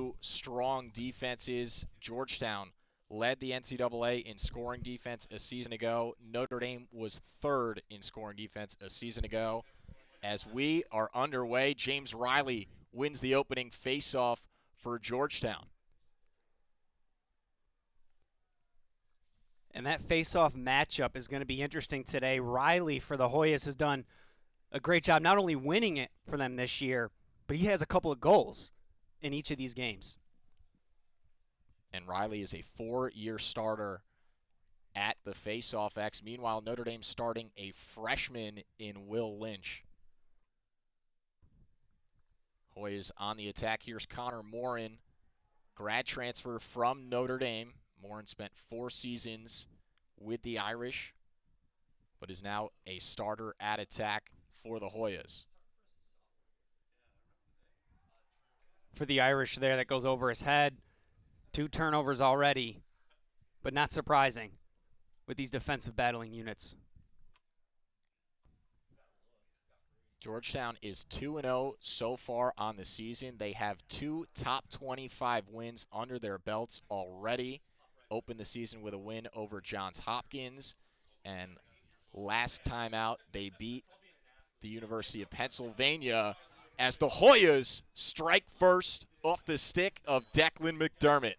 two strong defenses. Georgetown led the NCAA in scoring defense a season ago. Notre Dame was third in scoring defense a season ago. As we are underway, James Riley wins the opening faceoff for Georgetown. And that face-off matchup is going to be interesting today. Riley for the Hoyas has done a great job not only winning it for them this year, but he has a couple of goals in each of these games. And Riley is a 4-year starter at the face-off X. Meanwhile, Notre Dame starting a freshman in Will Lynch. Hoyas on the attack. Here's Connor Morin, grad transfer from Notre Dame. Morin spent 4 seasons with the Irish, but is now a starter at attack for the Hoyas. For the Irish there, that goes over his head. 2 turnovers already, but not surprising with these defensive battling units. Georgetown is 2-0 so far on the season. They have 2 top 25 wins under their belts already. Opened the season with a win over Johns Hopkins, and last time out they beat the University of Pennsylvania as the Hoyas strike first off the stick of Declan McDermott.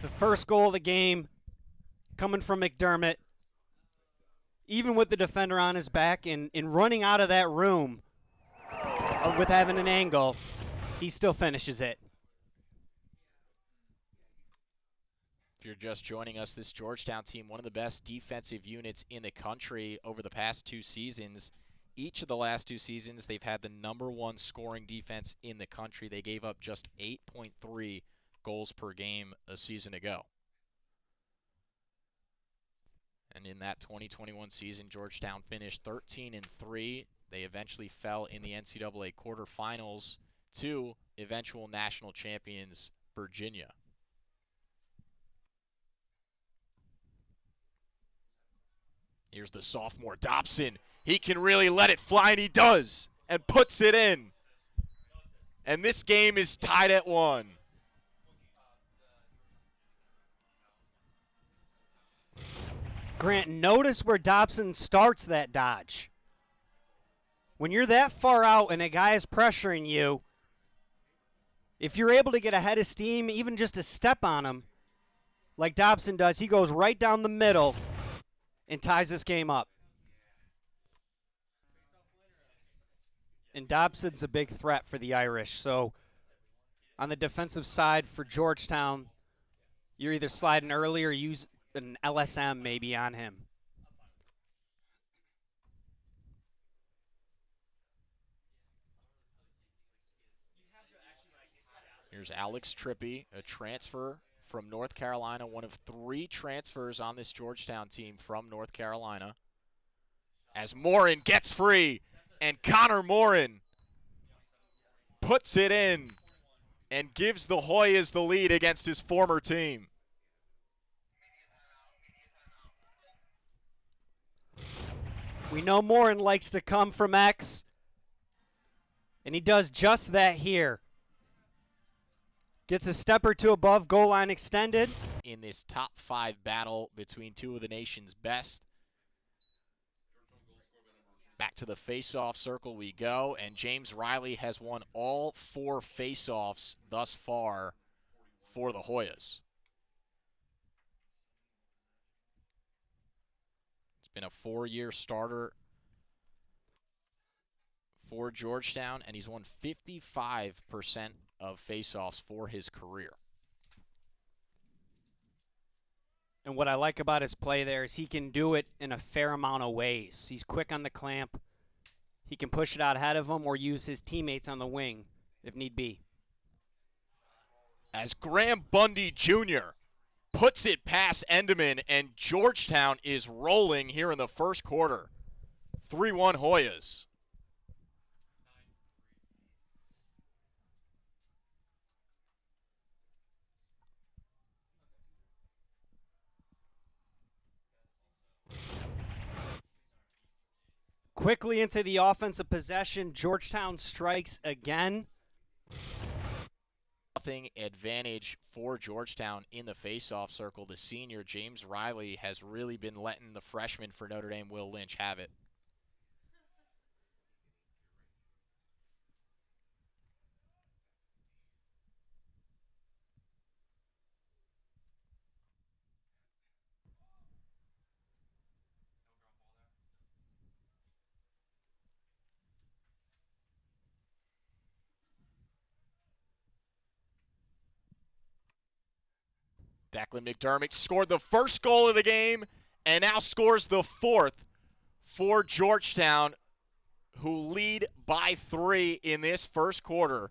The first goal of the game coming from McDermott. Even with the defender on his back and running out of that room with having an angle, he still finishes it. If you're just joining us, this Georgetown team, one of the best defensive units in the country over the past 2 seasons. Each of the last 2 seasons, they've had the #1 scoring defense in the country. They gave up just 8.3 goals per game a season ago. And in that 2021 season, Georgetown finished 13-3. They eventually fell in the NCAA quarterfinals to eventual national champions Virginia. Here's the sophomore Dobson. He can really let it fly, and he does, and puts it in. And this game is tied at 1. Grant, notice where Dobson starts that dodge. When you're that far out and a guy is pressuring you, if you're able to get ahead of steam, even just a step on him, like Dobson does, he goes right down the middle and ties this game up. And Dobson's a big threat for the Irish. So on the defensive side for Georgetown, you're either sliding early or use an LSM maybe on him. Here's Alex Trippi, a transfer from North Carolina, one of 3 transfers on this Georgetown team from North Carolina. As Morin gets free, and Connor Morin puts it in and gives the Hoyas the lead against his former team. We know Morin likes to come from X, and he does just that here. Gets a step or 2 above goal line extended. In this top 5 battle between 2 of the nation's best. Back to the face-off circle we go, and James Riley has won all 4 face-offs thus far for the Hoyas. It's been a 4-year starter for Georgetown, and he's won 55% of face-offs for his career. And what I like about his play there is he can do it in a fair amount of ways. He's quick on the clamp. He can push it out ahead of him or use his teammates on the wing if need be. As Graham Bundy Jr. puts it past Endeman, and Georgetown is rolling here in the first quarter. 3-1 Hoyas. Quickly into the offensive possession, Georgetown strikes again. Nothing advantage for Georgetown in the faceoff circle. The senior, James Riley, has really been letting the freshman for Notre Dame, Will Lynch, have it. Declan McDermott scored the first goal of the game and now scores the fourth for Georgetown, who lead by 3 in this first quarter.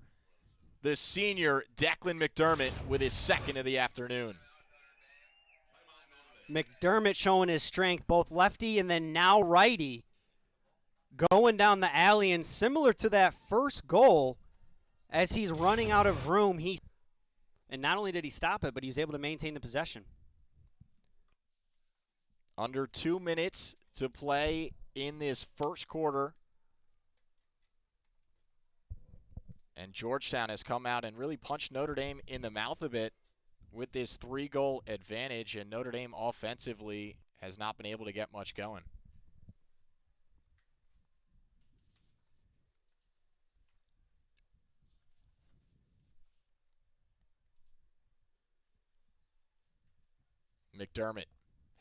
The senior, Declan McDermott, with his second of the afternoon. McDermott showing his strength, both lefty and then now righty, going down the alley, and similar to that first goal, as he's running out of room, and not only did he stop it, but he was able to maintain the possession. Under 2 minutes to play in this first quarter. And Georgetown has come out and really punched Notre Dame in the mouth a bit with this 3-goal advantage, and Notre Dame offensively has not been able to get much going. McDermott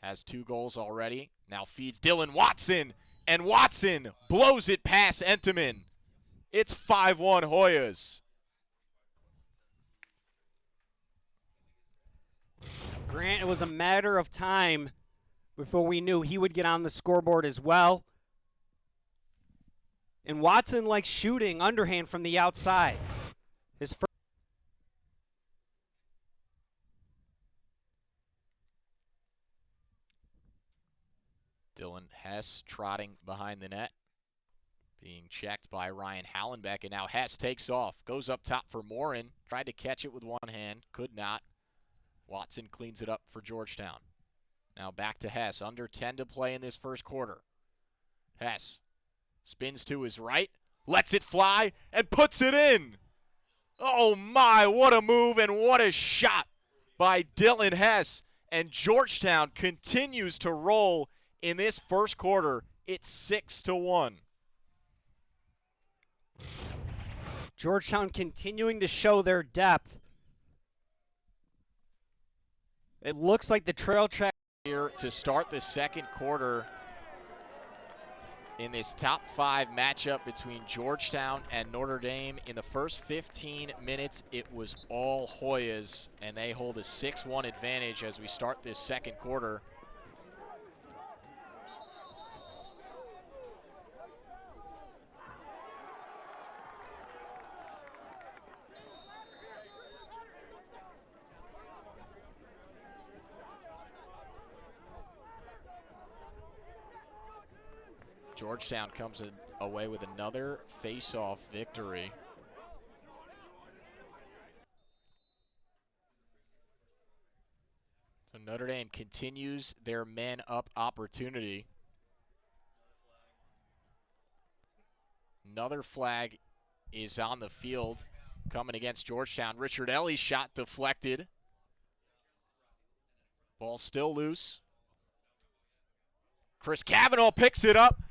has 2 goals already. Now feeds Dylan Watson, and Watson blows it past Entenmann. It's 5-1 Hoyas. Grant, it was a matter of time before we knew he would get on the scoreboard as well. And Watson likes shooting underhand from the outside. His first Dylan Hess trotting behind the net, being checked by Ryan Hallenbeck, and now Hess takes off, goes up top for Morin, tried to catch it with one hand, could not. Watson cleans it up for Georgetown. Now back to Hess, under 10 to play in this first quarter. Hess spins to his right, lets it fly, and puts it in. Oh my, what a move and what a shot by Dylan Hess. And Georgetown continues to roll in this first quarter. It's 6-1. Georgetown continuing to show their depth. It looks like the trail track here to start the second quarter in this top 5 matchup between Georgetown and Notre Dame. In the first 15 minutes, it was all Hoyas, and they hold a 6-1 advantage as we start this second quarter. Georgetown comes away with another face-off victory. So Notre Dame continues their man-up opportunity. Another flag is on the field coming against Georgetown. Richard Ellie's shot deflected. Ball still loose. Chris Kavanagh picks it up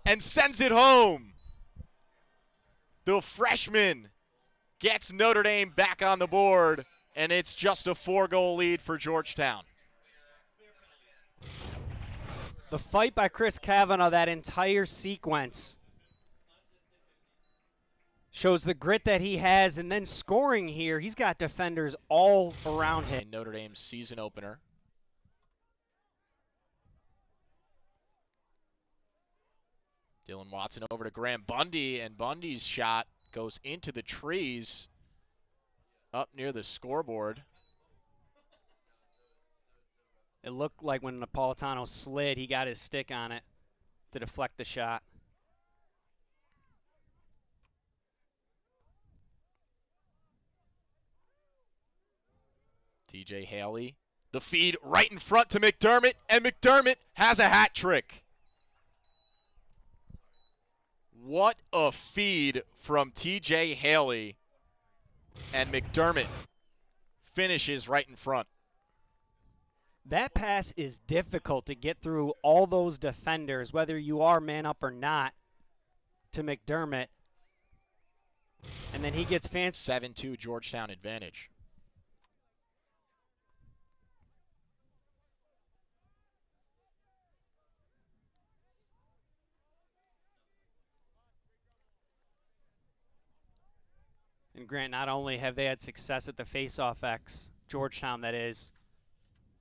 and sends it home. The freshman gets Notre Dame back on the board, and it's just a 4-goal lead for Georgetown. The fight by Chris Kavanagh, that entire sequence, shows the grit that he has, and then scoring here, he's got defenders all around him. In Notre Dame's season opener. Dylan Watson over to Graham Bundy, and Bundy's shot goes into the trees up near the scoreboard. It looked like when Napolitano slid, he got his stick on it to deflect the shot. TJ Haley, the feed right in front to McDermott, and McDermott has a hat trick. What a feed from TJ Haley, and McDermott finishes right in front. That pass is difficult to get through all those defenders, whether you are man up or not, to McDermott. And then he gets fancy. 7-2 Georgetown advantage. And Grant, not only have they had success at the face-off X, Georgetown that is,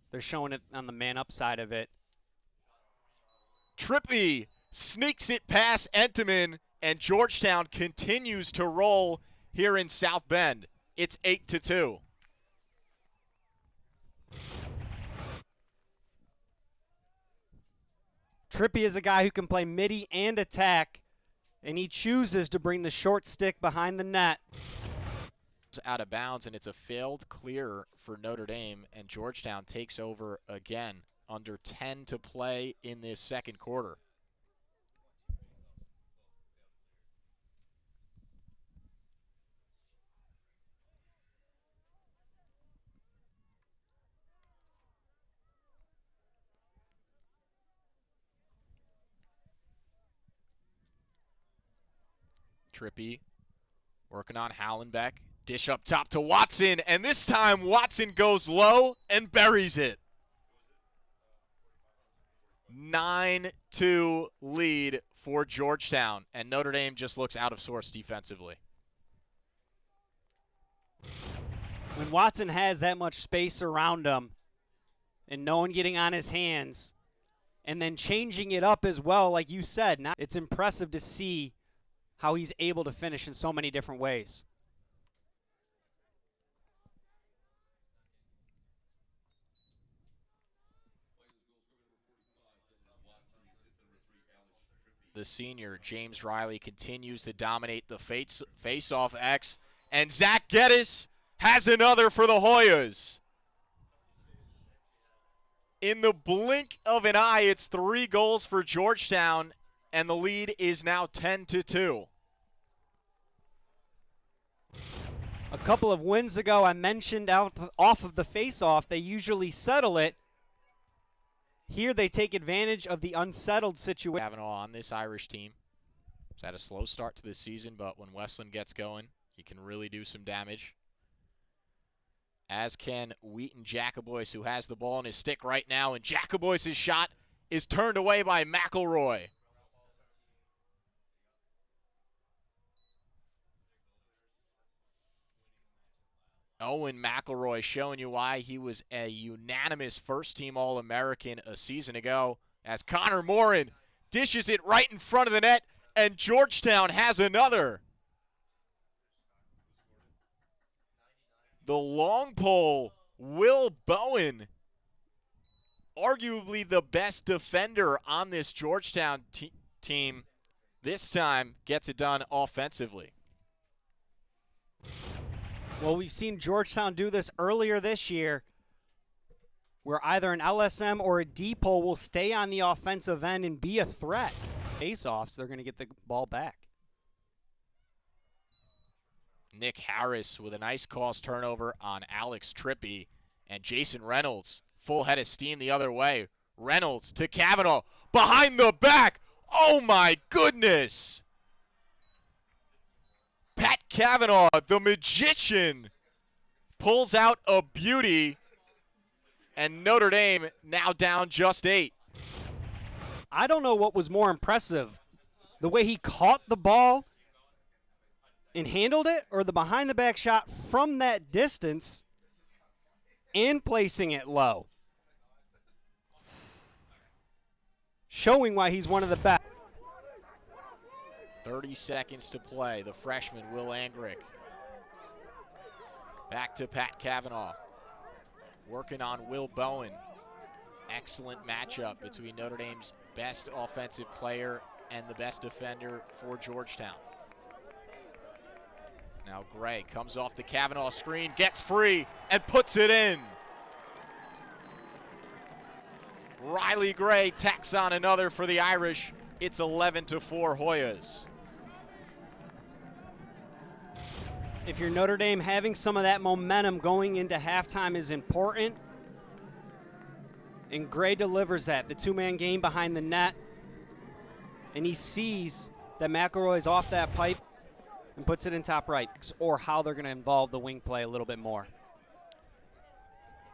they're showing it on the man-up side of it. Trippi sneaks it past Entenmann, and Georgetown continues to roll here in South Bend. It's 8-2. Trippi is a guy who can play midi and attack, and he chooses to bring the short stick behind the net. Out of bounds, and it's a failed clear for Notre Dame, and Georgetown takes over again. Under 10 to play in this second quarter. Trippi working on Hallenbeck. Dish up top to Watson, and this time Watson goes low and buries it. 9-2 lead for Georgetown, and Notre Dame just looks out of sorts defensively. When Watson has that much space around him and no one getting on his hands and then changing it up as well, like you said, it's impressive to see how he's able to finish in so many different ways. The senior, James Riley, continues to dominate the face-off X, and Zach Geddes has another for the Hoyas. In the blink of an eye, it's 3 goals for Georgetown, and the lead is now 10-2. A couple of wins ago, I mentioned off of the face-off, they usually settle it. Here they take advantage of the unsettled situation. Kavanagh on this Irish team. He's had a slow start to this season, but when Westland gets going, he can really do some damage. As can Wheaton Jacobois, who has the ball in his stick right now, and Jacobois' shot is turned away by McElroy. Owen McElroy showing you why he was a unanimous first-team All-American a season ago, as Connor Morin dishes it right in front of the net, and Georgetown has another. The long pole, Will Bowen, arguably the best defender on this Georgetown team, this time gets it done offensively. Well, we've seen Georgetown do this earlier this year, where either an LSM or a D-pole will stay on the offensive end and be a threat. Face-offs, they're going to get the ball back. Nick Harris with a nice cross turnover on Alex Trippi, and Jason Reynolds, full head of steam the other way. Reynolds to Kavanagh, behind the back. Oh my goodness! Pat Kavanagh, the magician, pulls out a beauty, and Notre Dame now down just 8. I don't know what was more impressive, the way he caught the ball and handled it, or the behind-the-back shot from that distance and placing it low. Showing why he's one of the best. 30 seconds to play. The freshman, Will Angrick. Back to Pat Kavanagh. Working on Will Bowen. Excellent matchup between Notre Dame's best offensive player and the best defender for Georgetown. Now Gray comes off the Kavanagh screen, gets free, and puts it in. Riley Gray tacks on another for the Irish. It's 11-4 Hoyas. If you're Notre Dame, having some of that momentum going into halftime is important. And Gray delivers that. The two-man game behind the net. And he sees that McElroy is off that pipe and puts it in top right. Or how they're going to involve the wing play a little bit more.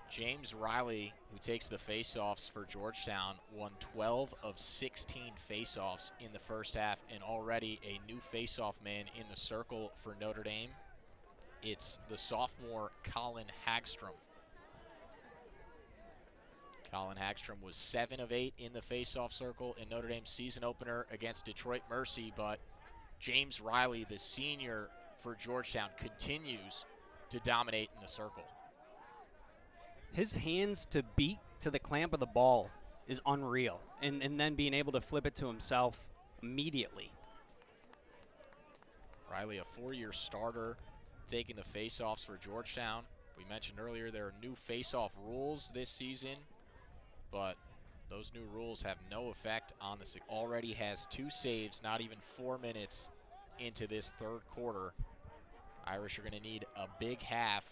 James Riley, who takes the faceoffs for Georgetown, won 12 of 16 faceoffs in the first half, and already a new faceoff man in the circle for Notre Dame. It's the sophomore Colin Hagstrom. Colin Hagstrom was 7 of 8 in the faceoff circle in Notre Dame's season opener against Detroit Mercy, but James Riley, the senior for Georgetown, continues to dominate in the circle. His hands to beat to the clamp of the ball is unreal, and then being able to flip it to himself immediately. Riley, a 4-year starter, taking the faceoffs for Georgetown. We mentioned earlier there are new faceoff rules this season, but those new rules have no effect on the already has 2 saves, not even 4 minutes into this third quarter. Irish are going to need a big half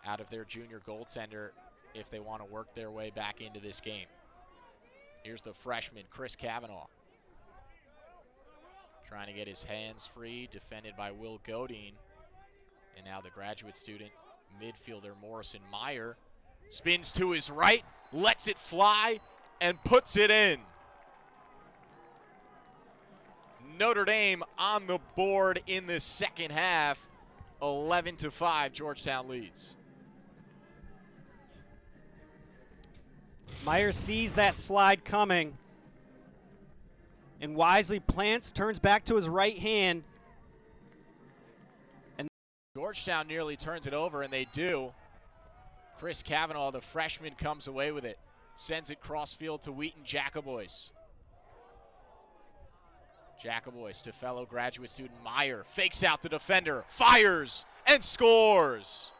out of their junior goaltender if they want to work their way back into this game. Here's the freshman, Chris Kavanagh, trying to get his hands free, defended by Will Godine. And now the graduate student, midfielder Morrison Mirer, spins to his right, lets it fly, and puts it in. Notre Dame on the board in the second half. 11-5, Georgetown leads. Mirer sees that slide coming and wisely plants, turns back to his right hand. And Georgetown nearly turns it over, and they do. Chris Kavanagh, the freshman, comes away with it. Sends it crossfield to Wheaton Jacobois. Jacobois to fellow graduate student Mirer. Fakes out the defender, fires, and scores.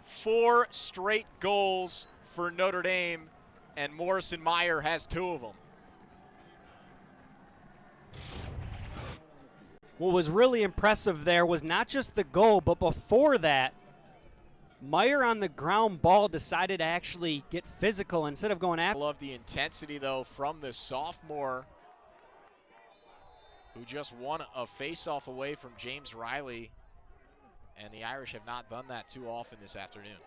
4 straight goals for Notre Dame, and Morrison Mirer has 2 of them. what was really impressive there was not just the goal, but before that, Mirer on the ground ball decided to actually get physical instead of going after. I love the intensity, though, from the sophomore who just won a face-off away from James Riley, and the Irish have not done that too often this afternoon.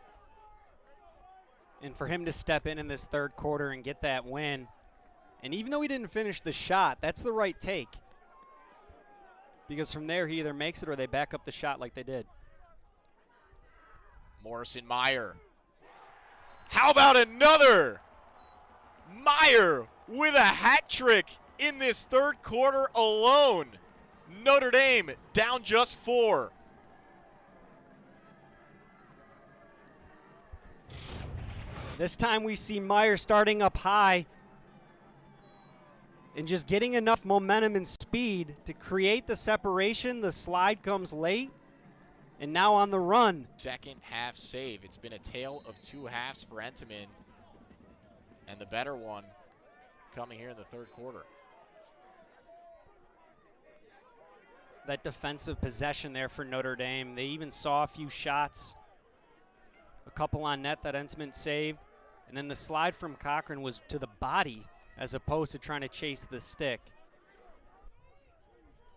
And for him to step in this third quarter and get that win, and even though he didn't finish the shot, that's the right take. Because from there, he either makes it or they back up the shot like they did. Morrison Mirer. How about another? Mirer with a hat trick in this third quarter alone. Notre Dame down just 4. This time we see Mirer starting up high and just getting enough momentum and speed to create the separation. The slide comes late, and now on the run. Second half save. It's been a tale of 2 halves for Entenmann, and the better one coming here in the third quarter. That defensive possession there for Notre Dame. They even saw a few shots, a couple on net that Entenmann saved, and then the slide from Cochran was to the body as opposed to trying to chase the stick,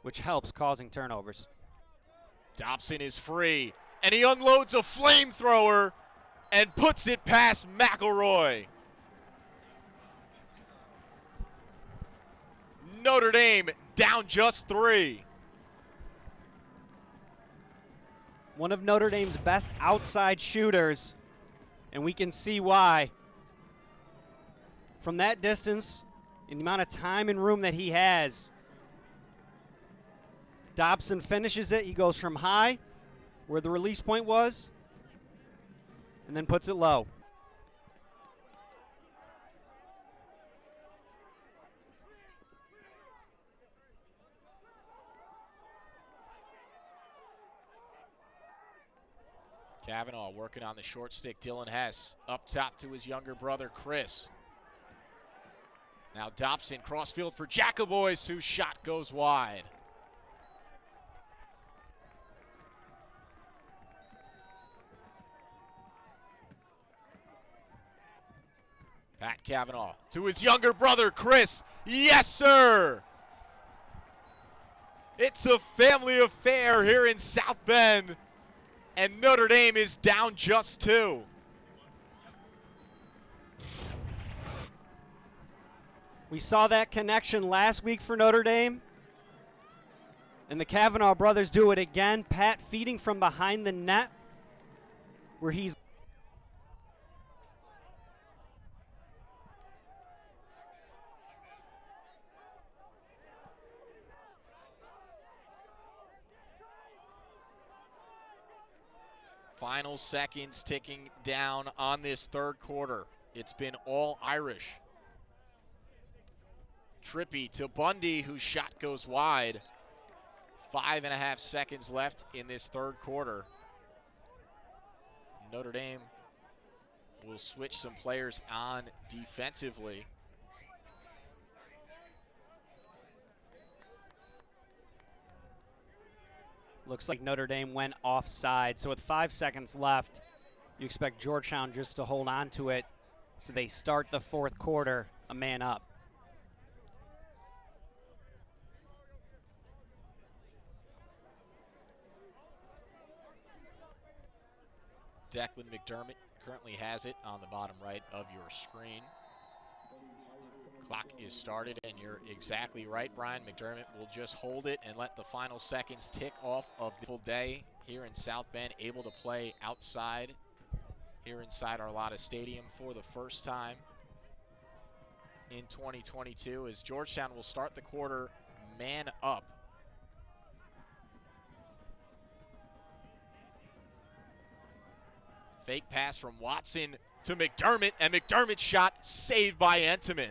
which helps causing turnovers. Dobson is free, and he unloads a flamethrower and puts it past McElroy. Notre Dame down just 3. One of Notre Dame's best outside shooters, and we can see why. From that distance, in the amount of time and room that he has, Dobson finishes it. He goes from high, where the release point was, and then puts it low. Kavanagh working on the short stick. Dylan Hess up top to his younger brother, Chris. Now Dobson crossfield for Jacobois, whose shot goes wide. Pat Kavanagh to his younger brother, Chris. Yes, sir! It's a family affair here in South Bend, and Notre Dame is down just 2. We saw that connection last week for Notre Dame, and the Kavanagh brothers do it again. Pat feeding from behind the net, where he's final seconds ticking down on this third quarter. It's been all Irish. Trippi to Bundy, whose shot goes wide. 5.5 seconds left in this third quarter. Notre Dame will switch some players on defensively. looks like Notre Dame went offside. So with 5 seconds left, you expect Georgetown just to hold on to it. So they start the fourth quarter a man up. Declan McDermott currently has it on the bottom right of your screen. Clock is started, and you're exactly right, Brian. McDermott will just hold it and let the final seconds tick off of the full day here in South Bend, able to play outside here inside our Lotta Stadium for the first time in 2022, as Georgetown will start the quarter man up. Fake pass from Watson to McDermott, and McDermott's shot saved by Entenmann.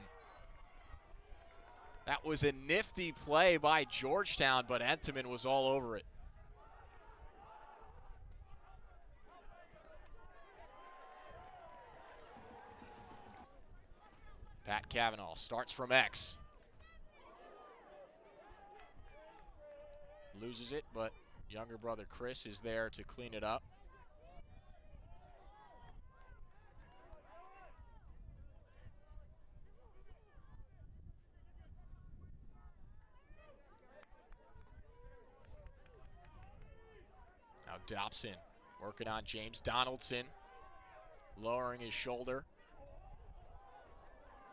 That was a nifty play by Georgetown, but Entenmann was all over it. Pat Kavanagh starts from X. Loses it, but younger brother Chris is there to clean it up. Now Dobson working on James Donaldson, lowering his shoulder.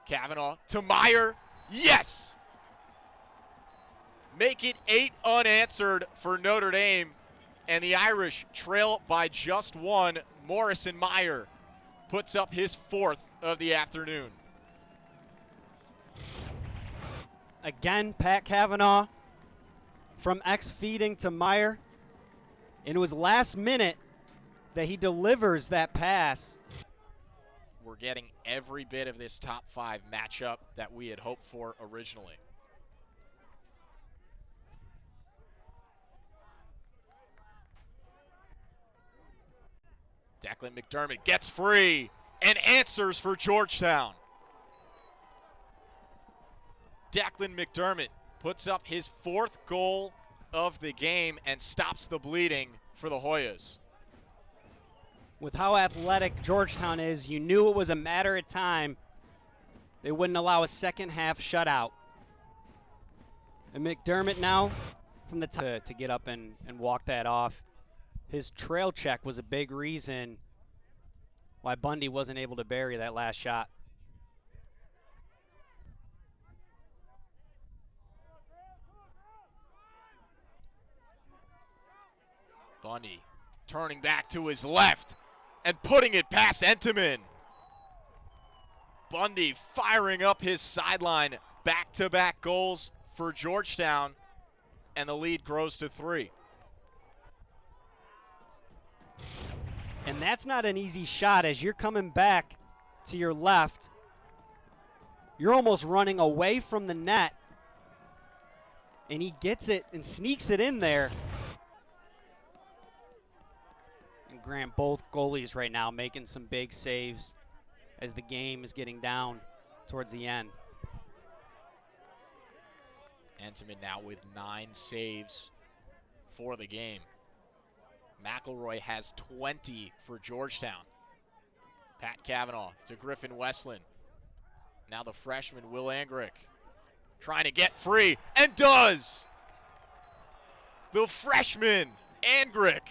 Kavanagh to Mirer. Yes! Make it 8 unanswered for Notre Dame, and the Irish trail by just 1. Morrison Mirer puts up his 4th of the afternoon. Again, Pat Kavanagh from X feeding to Mirer. And it was last minute that he delivers that pass. We're getting every bit of this top 5 matchup that we had hoped for originally. Declan McDermott gets free and answers for Georgetown. Declan McDermott puts up his 4th goal of the game and stops the bleeding for the Hoyas. With how athletic Georgetown is, you knew it was a matter of time. They wouldn't allow a second half shutout. And McDermott now from the top to get up and walk that off. His trail check was a big reason why Bundy wasn't able to bury that last shot. Bundy turning back to his left and putting it past Entenmann. Bundy firing up his sideline. Back-to-back goals for Georgetown, and the lead grows to 3. And that's not an easy shot. As you're coming back to your left, you're almost running away from the net, and he gets it and sneaks it in there. And Grant, both goalies right now making some big saves as the game is getting down towards the end. Entenmann now with 9 saves for the game. McElroy has 20 for Georgetown. Pat Kavanagh to Griffin Westland. Now the freshman, Will Angrick, trying to get free, and does! The freshman, Angrick,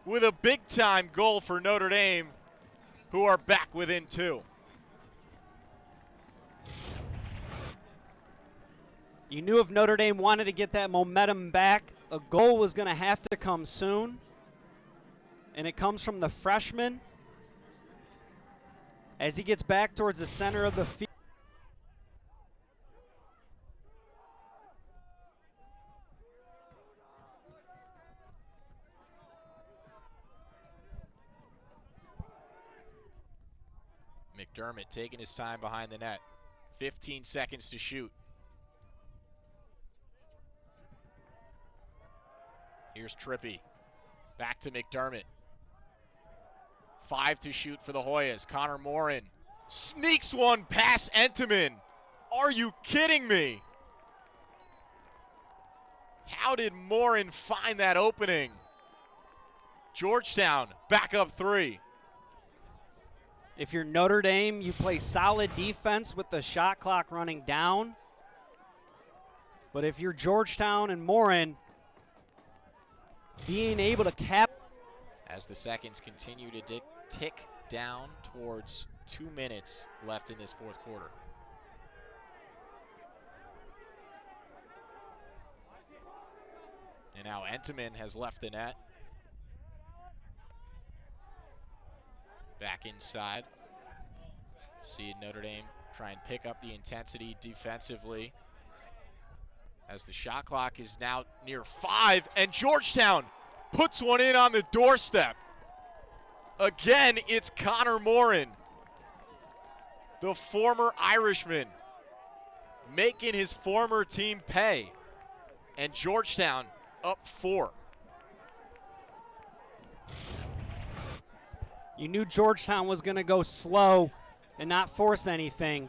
with a big-time goal for Notre Dame, who are back within 2. You knew if Notre Dame wanted to get that momentum back, a goal was going to have to come soon. And it comes from the freshman as he gets back towards the center of the field. McDermott taking his time behind the net. 15 seconds to shoot. Here's Trippi. Back to McDermott. 5 to shoot for the Hoyas. Connor Morin sneaks one past Entenmann. Are you kidding me? How did Morin find that opening? Georgetown back up 3. If you're Notre Dame, you play solid defense with the shot clock running down. But if you're Georgetown and Morin, being able to cap. As the seconds continue to tick down towards 2 minutes left in this fourth quarter. And now Entenmann has left the net. Back inside. See Notre Dame try and pick up the intensity defensively. As the shot clock is now near 5, and Georgetown puts one in on the doorstep. Again, it's Connor Morin, the former Irishman, making his former team pay. And Georgetown up 4. You knew Georgetown was going to go slow and not force anything.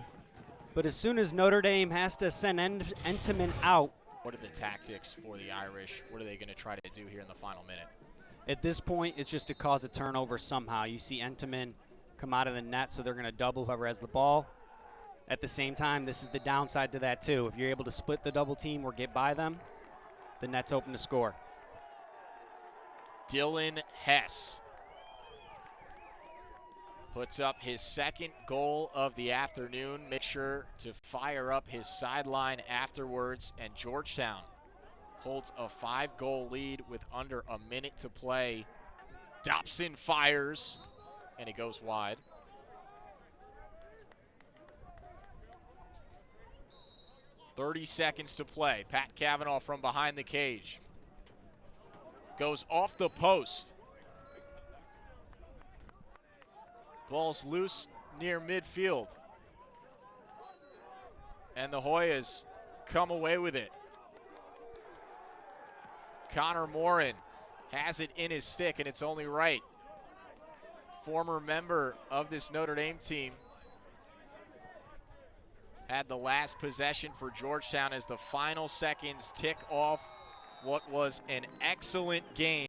But as soon as Notre Dame has to send Entenmann out. What are the tactics for the Irish? What are they going to try to do here in the final minute? At this point, it's just to cause a turnover somehow. You see Entenmann come out of the net, so they're going to double whoever has the ball. At the same time, this is the downside to that, too. If you're able to split the double team or get by them, the net's open to score. Dylan Hess puts up his second goal of the afternoon. Make sure to fire up his sideline afterwards. And Georgetown holds a 5-goal lead with under a minute to play. Dobson fires, and it goes wide. .30 seconds to play. Pat Kavanagh from behind the cage. Goes off the post. Ball's loose near midfield. And the Hoyas come away with it. Connor Morin has it in his stick, and it's only right. Former member of this Notre Dame team had the last possession for Georgetown as the final seconds tick off what was an excellent game.